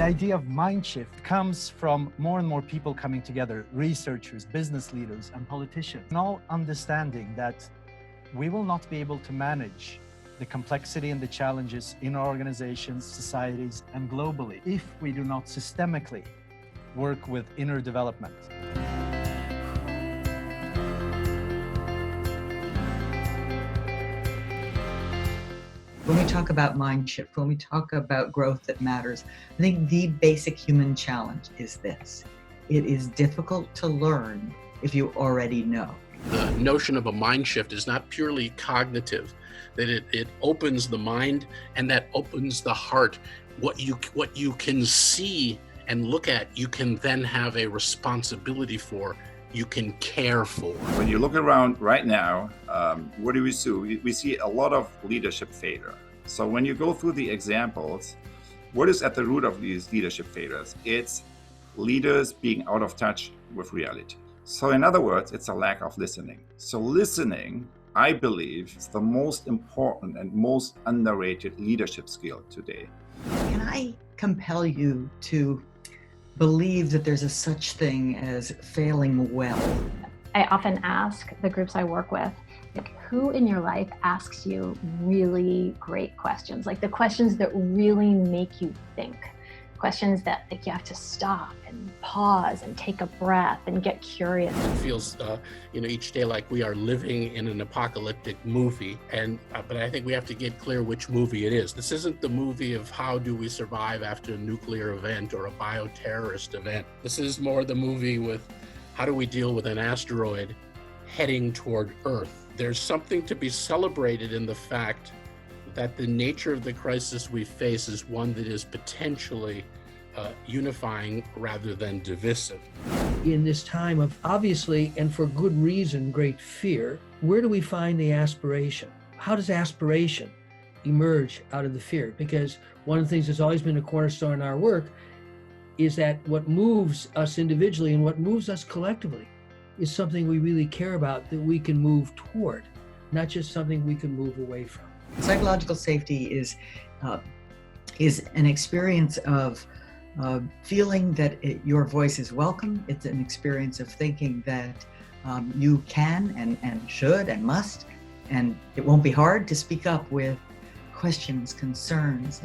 The idea of MindShift comes from more and more people coming together, researchers, business leaders, and politicians, and all understanding that we will not be able to manage the complexity and the challenges in our organizations, societies, and globally if we do not systemically work with inner development. When we talk about mind shift, when we talk about growth that matters, I think the basic human challenge is this. It is difficult to learn if you already know. The notion of a mind shift is not purely cognitive, that it opens the mind and that opens the heart. What you can see and look at, you can then have a responsibility for, you can care for. When you look around right now, what do we see? We see a lot of leadership failure. So when you go through the examples, what is at the root of these leadership failures? It's leaders being out of touch with reality. So in other words, it's a lack of listening. So listening, I believe, is the most important and most underrated leadership skill today. Can I compel you to believe that there's a such thing as failing well? I often ask the groups I work with, like, who in your life asks you really great questions? Like the questions that really make you think. Questions that like you have to stop and pause and take a breath and get curious. It feels, each day like we are living in an apocalyptic movie, but I think we have to get clear which movie it is. This isn't the movie of how do we survive after a nuclear event or a bioterrorist event. This is more the movie with how do we deal with an asteroid heading toward Earth. There's something to be celebrated in the fact that the nature of the crisis we face is one that is potentially unifying rather than divisive. In this time of obviously, and for good reason, great fear, where do we find the aspiration? How does aspiration emerge out of the fear? Because one of the things that's always been a cornerstone in our work is that what moves us individually and what moves us collectively is something we really care about, that we can move toward, not just something we can move away from. Psychological safety is an experience of feeling that your voice is welcome. It's an experience of thinking that you can and should and must, and it won't be hard to speak up with questions, concerns,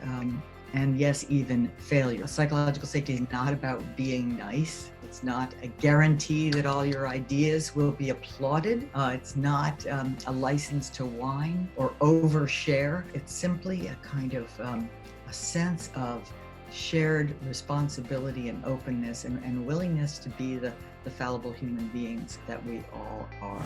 and yes, even failure. Psychological safety is not about being nice. It's not a guarantee that all your ideas will be applauded. It's not a license to whine or overshare. It's simply a kind of a sense of shared responsibility and openness and willingness to be the fallible human beings that we all are.